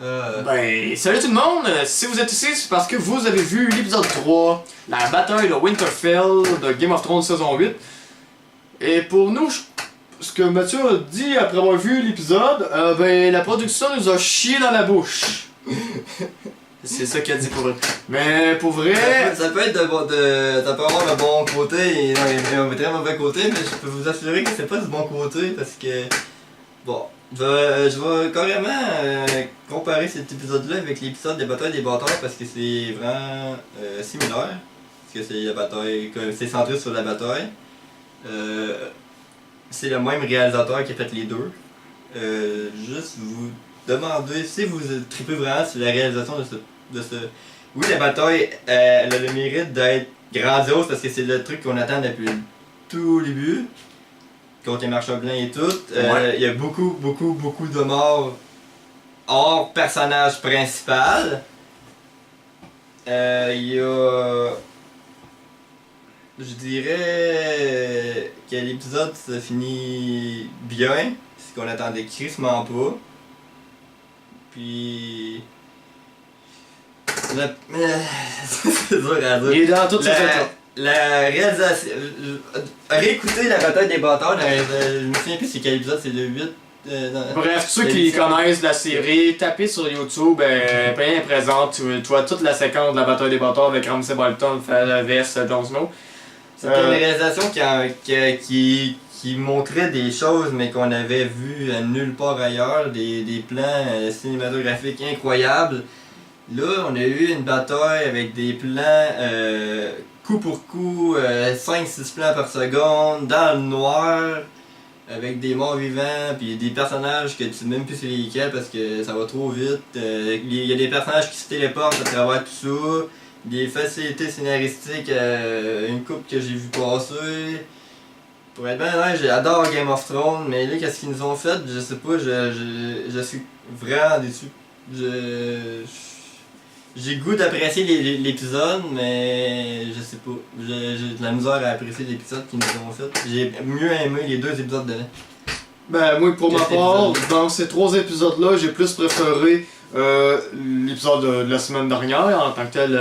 Ben, salut tout le monde! Si vous êtes ici, c'est parce que vous avez vu l'épisode 3, la bataille de Winterfell de Game of Thrones saison 8. Et pour nous, ce que Mathieu a dit après avoir vu l'épisode, ben la production nous a chié dans la bouche. C'est ça qu'il a dit pour vrai. Mais pour vrai... Ça peut être ça peut avoir le bon côté et un très mauvais côté, mais je peux vous assurer que c'est pas du bon côté parce que... Bon, je vais carrément comparer cet épisode-là avec l'épisode des batailles des bâtards parce que c'est vraiment similaire. Parce que c'est la bataille, c'est centré sur la bataille. C'est le même réalisateur qui a fait les deux. Juste vous demander si vous tripez vraiment sur la réalisation de ce... Oui, la bataille, elle a le mérite d'être grandiose parce que c'est le truc qu'on attend depuis tout le début. Contre les marchands blancs et tout. Il y a beaucoup de morts hors personnage principal. Il y a... Je dirais que l'épisode se finit bien, ce qu'on attendait crissement pas. Puis... c'est dur à dire. Il est dans toutes ses étapes. La réalisation... Réécouter la bataille des bâtards, je me souviens plus c'est quel épisode, c'est le 8. Bref, ceux qui connaissent la série, tapez sur YouTube, bien présent, tu vois toute la séquence de la bataille des bâtards avec Ramsay Bolton, vs Jon Snow. C'était une réalisation qui montrait des choses mais qu'on avait vu nulle part ailleurs, des plans cinématographiques incroyables. Là, on a eu une bataille avec des plans coup pour coup, 5-6 plans par seconde, dans le noir, avec des morts vivants, puis des personnages que tu sais même plus c'est lesquels parce que ça va trop vite. Il y a des personnages qui se téléportent à travers tout ça, des facilités scénaristiques, une couple que j'ai vu passer. Pour être bien honnête, j'adore Game of Thrones, mais là, qu'est-ce qu'ils nous ont fait, je sais pas, je suis vraiment déçu. J'ai le goût d'apprécier l'épisode, mais je sais pas. J'ai de la misère à apprécier l'épisode qu'ils nous ont fait. J'ai mieux aimé les deux épisodes de Ben moi pour ma part, dans ces 3 épisodes-là, j'ai plus préféré l'épisode de la semaine dernière, en tant que tel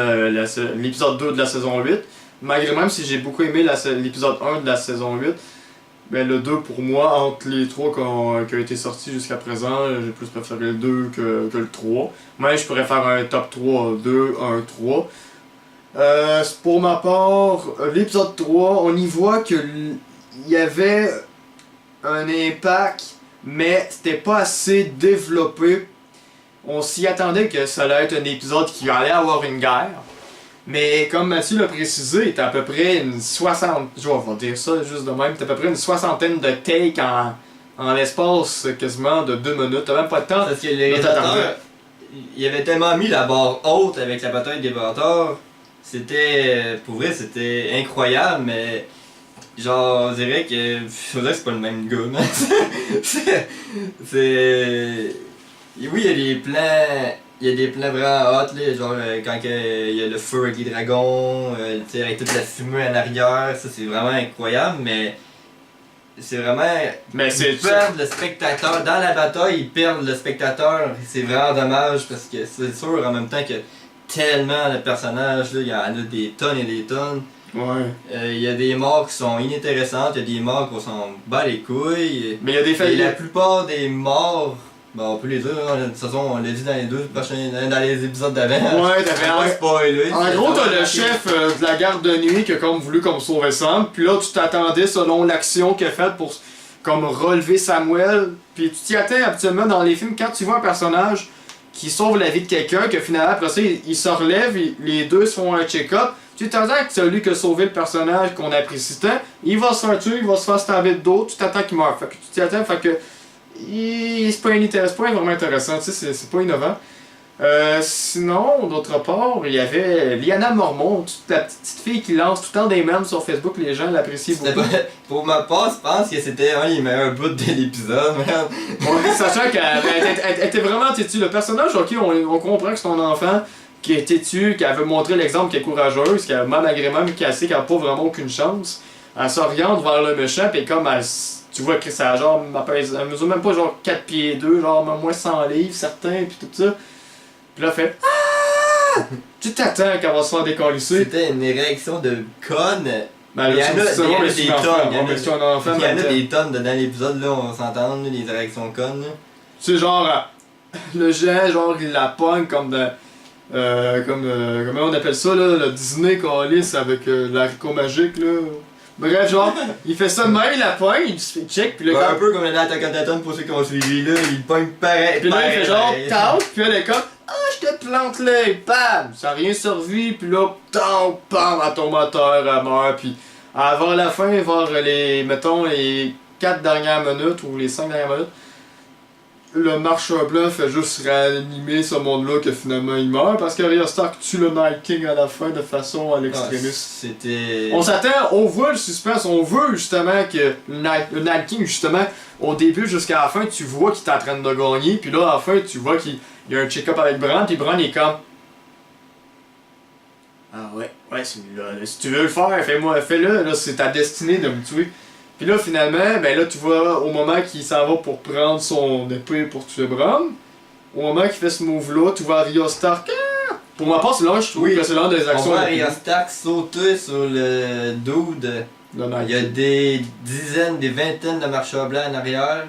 l'épisode 2 de la saison 8. Malgré même si j'ai beaucoup aimé l'épisode 1 de la saison 8, ben le 2 pour moi, entre les 3 qui ont été sortis jusqu'à présent, j'ai plus préféré le 2 que le 3. Mais je pourrais faire un top 3, 2, 1, 3. Pour ma part, l'épisode 3, on y voit qu'il y avait un impact, mais c'était pas assez développé. On s'y attendait que ça allait être un épisode qui allait avoir une guerre. Mais comme Mathieu l'a précisé, il était à peu près une 60... Je vais dire ça juste de même. Il à peu près une 60aine de takes en l'espace quasiment de 2 minutes. T'as même pas de temps. Parce que les réalisateurs, il avait tellement mis la barre haute avec la bataille des bâtards. C'était... Pour vrai, c'était incroyable, mais... Genre, on dirait que... Faudrait que c'est pas le même gars, mais... c'est... Oui, il y a des plans... Il y a des plans vraiment hot, là, genre quand il y a le feu avec les dragons, avec toute la fumée en arrière, ça c'est vraiment incroyable, mais c'est vraiment... Ils perdent le spectateur, dans la bataille ils perdent le spectateur, c'est vraiment dommage parce que c'est sûr en même temps que tellement de personnages, là, il y en a des tonnes et des tonnes. Ouais. Il y a des morts qui sont inintéressantes, il y a des morts qu'on s'en bat les couilles, mais il y a des faits. Et la plupart des morts... Bon, on peut les dire, de toute façon, on l'a dit dans les dans les épisodes d'avant. Ouais, t'avais spoiler. En gros, t'as le chef de la garde de nuit qui a comme voulu sauver Sam, puis là, tu t'attendais selon l'action qu'il a faite pour comme relever Samuel, puis tu t'y attends habituellement dans les films quand tu vois un personnage qui sauve la vie de quelqu'un, que finalement, après ça, il se relève, les deux se font un check-up, tu t'attends que celui qui a sauvé le personnage qu'on apprécie tant, il va se faire tuer, il va se faire stabber de dos, tu t'attends qu'il meure. Fait que tu t'y attends, fait que... C'est pas vraiment intéressant, tu sais, c'est pas innovant. Sinon, d'autre part, il y avait Lyanna Mormont, la petite fille qui lance tout le temps des mèmes sur Facebook, les gens l'apprécient beaucoup. Pour ma part, je pense que c'était un des meilleurs bouts de l'épisode, merde. Ouais, sachant qu'elle était vraiment têtue. Le personnage, ok, on comprend que c'est ton enfant qui est têtu, qui veut montrer l'exemple, qui est courageuse, qui a malgré même cassé, qui a pas vraiment aucune chance. elle s'oriente vers le méchant, pis comme tu vois que ça genre, elle mesure même pas genre 4 pieds 2, genre moins 100 livres, certains, pis tout ça. Pis là, elle fait ah! Tu t'attends qu'elle va se faire décalisser. C'était une réaction de conne. Ben, il y en a des tonnes. Il y en a des tonnes dans l'épisode, là, on s'entend, les réactions connes. Tu sais, genre, le géant, genre, il la pogne comme de. Comment on appelle ça, là, le Disney Callis avec l'haricot magique, là. Bref, genre, il fait ça de même, il la pogne, il se fait check, puis là, un peu comme dans Attack on Titan pour ceux qui ont suivi, là, il pogne pareil. Puis là, il fait genre, taupe, puis là, elle est comme, ah, je te plante là, et bam! Ça a rien servi, puis là, taupe, bam, elle tombe à terre, elle meurt, puis avant la fin, vers les, mettons, les 4 dernières minutes, ou les 5 dernières minutes, le marcheur blanc fait juste réanimer ce monde-là que finalement il meurt parce que Arya Stark tue le Night King à la fin de façon à l'extrémiste. C'était... On s'attend, on voit le suspense, on veut justement que le Night King, justement, au début jusqu'à la fin, tu vois qu'il est en train de gagner, puis là, à la fin, tu vois qu'il y a un check-up avec Bran, puis Bran est comme... Ah ouais, là, si tu veux le faire, fais-le, là, c'est ta destinée de me tuer. Puis là, finalement, ben là, tu vois, au moment qu'il s'en va pour prendre son épée pour tuer Bran, au moment qu'il fait ce move-là, tu vois Arya Stark. Ah! Pour ma part, c'est là, je trouve que c'est l'un des actions. On voit Arya Stark sauter sur le dude. Il y a des dizaines, des vingtaines de marcheurs blancs en arrière.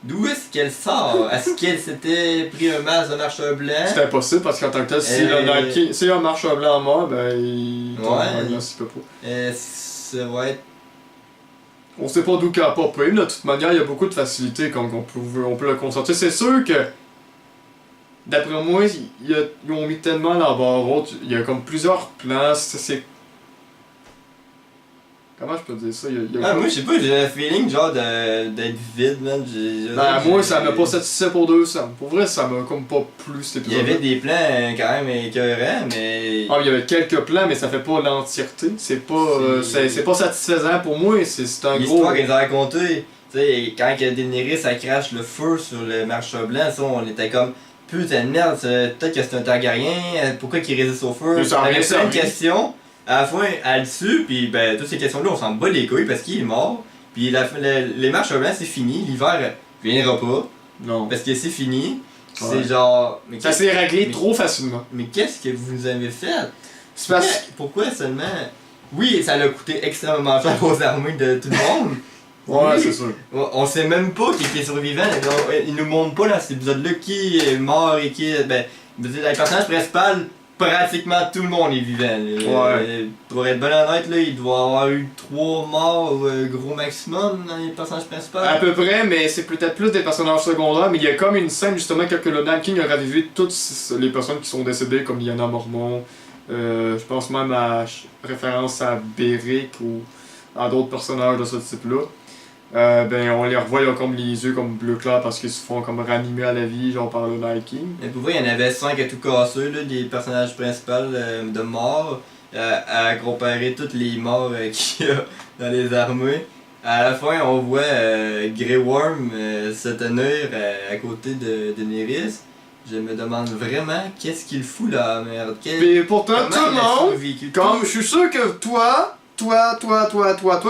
D'où est-ce qu'elle sort? Est-ce qu'elle s'était pris un masque de marcheurs blancs? C'est impossible parce qu'en tant que tel, si un marcheur blanc mort, ben il tombe dans glace, il peut pas. Ça va être. On sait pas d'où qu'elle a popé, mais de toute manière, il y a beaucoup de facilités comme on peut le constater. C'est sûr que, d'après moi, ils ont mis tellement la barre haute, il y a comme plusieurs plans, c'est... Comment je peux dire ça? Moi je sais pas, j'ai un feeling genre d'être vide, man. Moi ça m'a pas satisfait pour 200. Pour vrai, ça m'a comme pas plu cet épisode. Il y avait des plans quand même écœurants, mais. Ah, il y avait quelques plans, mais ça fait pas l'entièreté. C'est pas satisfaisant pour moi, c'est un gros. L'histoire qu'ils ont racontée, tu sais, quand Daenerys ça crache le feu sur le marcheur blanc, ça, on était comme. Putain de merde, peut-être que c'est un Targaryen, pourquoi qu'il résiste au feu? Ça avait plein de questions. À la fin, elle le tue, puis ben, toutes ces questions-là, on s'en bat les couilles parce qu'il est mort. Puis les marcheurs blancs, c'est fini. L'hiver viendra pas. Non. Parce que c'est fini. Ouais. C'est genre. Mais ça s'est réglé trop facilement. Mais qu'est-ce que vous avez fait? C'est parce... Pourquoi seulement. Oui, ça l'a coûté extrêmement cher aux armées de tout le monde. Ouais, oui. c'est sûr. On sait même pas qui est survivant. Ils nous montrent pas dans cet épisode-là qui est mort et qui est. Ben, le personnage principal. Pratiquement tout le monde est vivant. Ouais. Pour être bien honnête, là, il doit avoir eu 3 morts gros maximum dans les personnages principaux. À peu près, mais c'est peut-être plus des personnages secondaires. Mais il y a comme une scène justement que le Night King a ravivé toutes les personnes qui sont décédées, comme Lyanna Mormont. Je pense même à référence à Beric ou à d'autres personnages de ce type-là. Ben on les revoit, ils ont comme les yeux comme bleu clair parce qu'ils se font comme ranimer à la vie, genre par le Night King. Mais pour vrai, il y en avait 5 à tout casser, là, des personnages principaux de morts, à comparer toutes les morts qu'il y a dans les armées. À la fin, on voit Grey Worm se tenir à côté de Daenerys. Je me demande vraiment qu'est-ce qu'il fout là, merde. Mais pourtant, tout le monde, comme je suis sûr que toi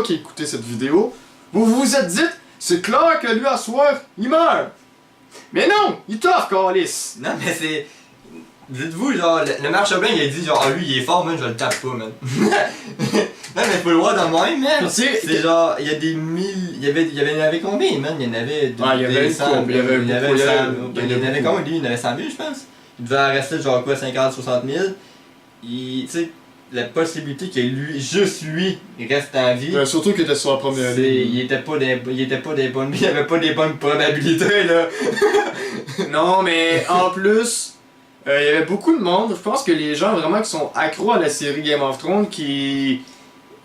qui écoutez cette vidéo, vous vous êtes dit, c'est clair que lui à soir, il meurt. Mais non, il t'offre, Calis. Non, mais c'est. Dites-vous, genre, le marcheur blanc, il a dit, genre, ah, lui, il est fort, man, je le tape pas, man. Non, mais faut le voir dans le même, man. C'est genre, il y a des mille. Il y en avait combien, man? Il y en avait. Il y avait 100 000. Il y avait combien, lui? Il y en avait 100 000, je pense. Il devait en rester, genre, quoi, 50, 60 000. Tu sais. La possibilité que lui, juste lui, il reste en vie. Surtout qu'il était sur la première ligne. Il était pas des bonnes. Il avait pas des bonnes probabilités là. Non, mais en plus, il y avait beaucoup de monde. Je pense que les gens vraiment qui sont accros à la série Game of Thrones, qui.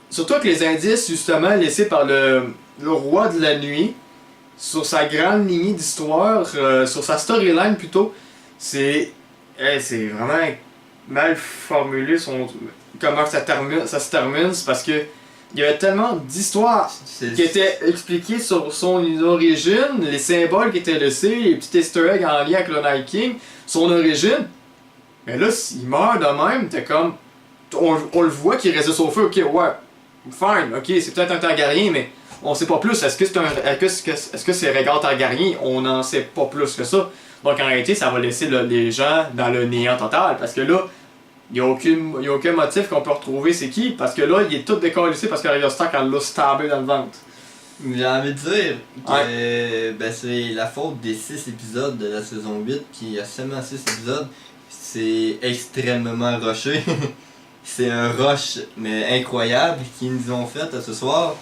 Surtout avec les indices justement laissés par le roi de la nuit, sur sa grande lignée d'histoire, sur sa storyline plutôt, c'est vraiment mal formulé comment ça se termine, c'est parce que il y avait tellement d'histoires qui étaient expliquées sur son origine, les symboles qui étaient laissés, les petits easter eggs en lien avec le Night King, son origine. Mais là, s'il meurt de même, t'es comme. On le voit qu'il résiste au feu, ok, ouais. fine, ok, c'est peut-être un Targaryen, mais on sait pas plus. Est-ce que c'est Rhaegar Targaryen? On n'en sait pas plus que ça. Donc en réalité, ça va laisser là, les gens dans le néant total, parce que là, il n'y a aucun motif qu'on peut retrouver c'est qui, parce que là, il est tout décalissé parce que Arya Stark elle l'a stabé dans le ventre. J'ai envie de dire que ben, c'est la faute des 6 épisodes de la saison 8, puis il y a seulement 6 épisodes. C'est extrêmement rushé. C'est un rush mais incroyable qu'ils nous ont fait ce soir.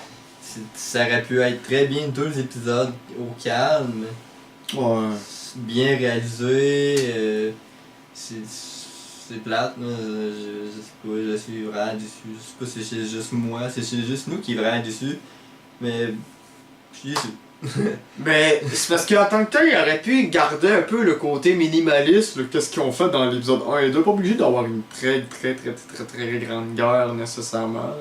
Ça aurait pu être très bien 2 épisodes au calme. Ouais. Bien réalisé. C'est plate, là. Je sais pas, je suis vraiment déçu. Je sais pas si c'est juste moi, si c'est juste nous qui est vraiment déçu. Mais je suis déçu. Mais c'est parce qu'en tant que tel, il aurait pu garder un peu le côté minimaliste, qu'est-ce qu'ils ont fait dans l'épisode 1 et 2. Pas obligé d'avoir une très grande guerre nécessairement.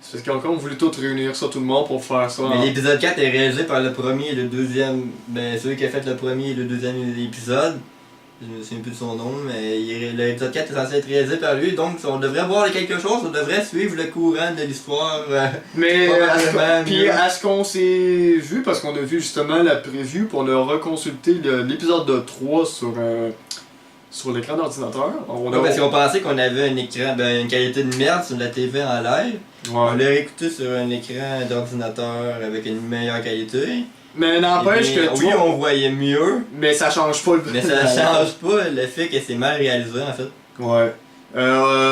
C'est parce qu'ils ont encore voulu tout réunir ça, tout le monde, pour faire ça. Mais l'épisode 4 est réalisé par le premier et le deuxième. Ben, celui qui a fait le premier et le deuxième épisode. Je me souviens plus de son nom, mais l'épisode 4 est censé être réalisé par lui, donc on devrait voir quelque chose, on devrait suivre le courant de l'histoire. Mais est-ce qu'on s'est vu, parce qu'on a vu justement la preview, pour on a reconsulté l'épisode de 3 sur l'écran d'ordinateur. Parce qu'on pensait qu'on avait un écran, une qualité de merde sur la TV en live. Ouais. On l'a réécouté sur un écran d'ordinateur avec une meilleure qualité. Mais n'empêche que oui, on voyait mieux. Mais ça change pas le Mais ça change pas le fait que c'est mal réalisé en fait. Ouais.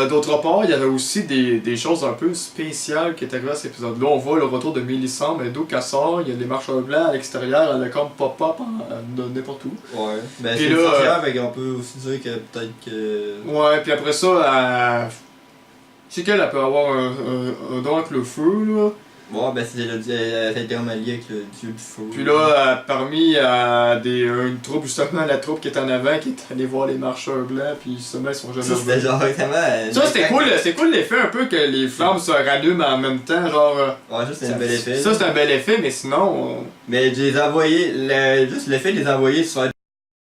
D'autre part, il y avait aussi des choses un peu spéciales qui étaient arrivées à cet épisode-là. On voit le retour de Mélisandre, mais d'où qu'elle sort, il y a des marcheurs blancs à l'extérieur, elle a comme pop-up de n'importe où. Ouais. Ben c'est une sorcière, mais on peut aussi dire que peut-être que... Ouais, puis après ça, je sais qu'elle peut avoir un don avec le feu, là. Ouais, ben c'est le Amalie avec le dieu du feu. Puis là, parmi une troupe, justement, la troupe qui est en avant, qui est allée voir les marcheurs blancs, puis justement, ils sont jamais revenus. C'était genre vraiment... Ça, c'était cool l'effet un peu que les flammes se rallument en même temps, genre... Ouais, ça, c'est un bel effet. Ça, c'est un bel effet, mais sinon... Mais je les envoyais, juste l'effet de les envoyer sur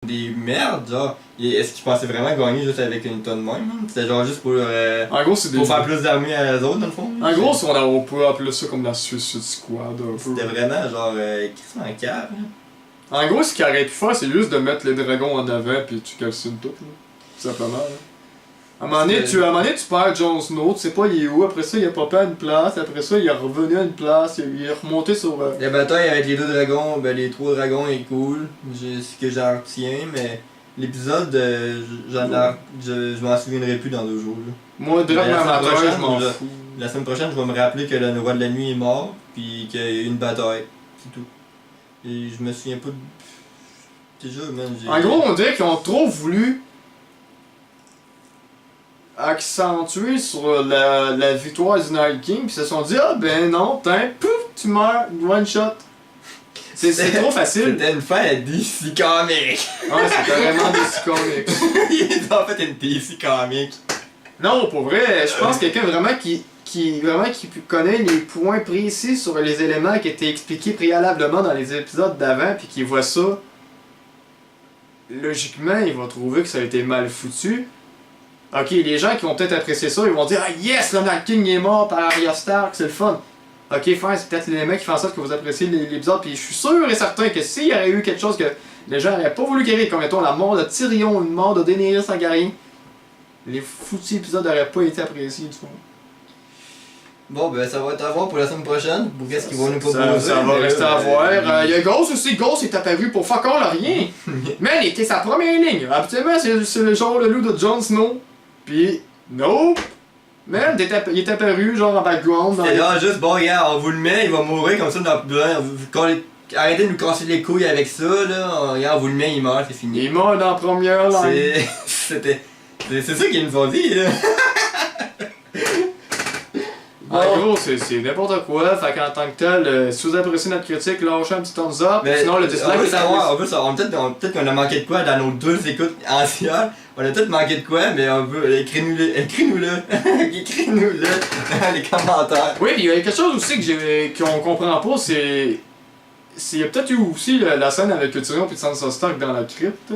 des merdes, genre... Est-ce qu'ils pensaient vraiment gagner juste avec une tonne même? C'était genre juste pour en gros, c'est pour faire plus d'armées à eux autres, dans le fond. En gros, on peut appeler ça comme la Suicide Squad, un peu. C'était vraiment genre... qu'est-ce qu'on cave? En gros, ce qu'ils auraient pu faire, c'est juste de mettre les dragons en avant, puis tu calcines tout, là. Tout simplement, là. À un moment donné, tu perds Jon Snow, tu sais pas il est où, après ça il a popé à une place, après ça il est revenu à une place, il est remonté sur... La bataille avec les 2 dragons, ben les 3 dragons est cool, c'est ce que j'en retiens, mais l'épisode, je m'en souviendrai plus dans 2 jours. Là. Moi, directement matin, je m'en fous. La semaine prochaine, je vais me rappeler que le roi de la nuit est mort, puis qu'il y a eu une bataille, c'est tout. Et je me souviens pas de... Déjà, man, en gros, on dirait qu'ils ont trop voulu accentuer sur la victoire du Night King, pis se sont dit ah ben non, pouf, tu meurs, one shot. C'est trop facile. C'était une fin à DC Comics. Ouais, c'était vraiment DC Comics. Ils ont fait une DC Comics. Non, pour vrai, je pense que quelqu'un vraiment qui connaît les points précis sur les éléments qui étaient expliqués préalablement dans les épisodes d'avant, puis qui voit ça, logiquement, il va trouver que ça a été mal foutu. Ok, les gens qui vont peut-être apprécier ça, ils vont dire ah yes, le Night King est mort par Arya Stark, c'est le fun. Ok, fine, c'est peut-être l'élément qui fait en sorte que vous appréciez l'épisode, puis je suis sûr et certain que s'il y aurait eu quelque chose que les gens n'auraient pas voulu qu'il arrive, comme mettons la mort de Tyrion, une mort de Daenerys Targaryen, les foutus épisodes n'auraient pas été appréciés du tout. Bon, ben ça va être à voir pour la semaine prochaine, pour qu'est-ce qu'ils vont nous proposer. Ça va rester à voir. Il y a Ghost aussi, Ghost est apparu pour fuck all rien. Man, il était sa première ligne. Habituellement, c'est le genre le loup de Jon Snow. Pis, nope! Man, il est apparu genre en background. C'est là juste, bon, regarde, on vous le met, il va mourir comme ça dans arrêtez de nous casser les couilles avec ça, là. Regarde, on vous le met, il meurt, c'est fini. Il meurt dans la première ligne. C'est ça qu'ils nous ont dit, là. En gros, c'est n'importe quoi, fait qu'en tant que tel, si vous appréciez notre critique, lâchez un petit thumbs up, sinon le dislike... On veut savoir, peut-être qu'on a manqué de quoi dans nos 2 écoutes anciennes, on a peut-être manqué de quoi, mais on veut, écris-nous-le, écris-nous-le dans les commentaires. Oui, pis il y a quelque chose aussi qu'on comprend pas, c'est... Il y a peut-être eu aussi la scène avec Tyrion et Sansa Stark dans la crypte.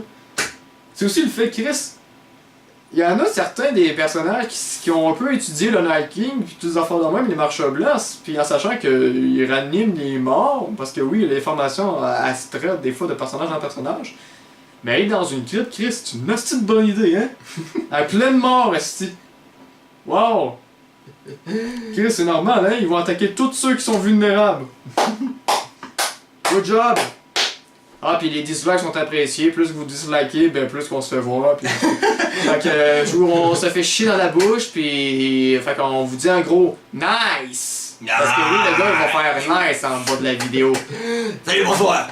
C'est aussi le fait que Chris... il y en a certains des personnages qui ont un peu étudié le Night King, puis tous les affaires de même, les marcheurs blancs, puis en sachant qu'ils raniment les morts, parce que oui, l'information se traite des fois de personnage en personnage. Mais aller dans une crypte, Chris, c'est une hostie de bonne idée, hein? À pleine mort, esti. Wow! Chris, c'est normal, hein? Ils vont attaquer tous ceux qui sont vulnérables. Good job! Ah, puis les dislikes sont appréciés. Plus vous dislikez, ben plus qu'on se fait voir. Puis... fait que, on se fait chier dans la bouche, puis fait qu'on vous dit en gros nice! Parce que oui, le gars, il va faire nice en bas de la vidéo. Salut, bonsoir!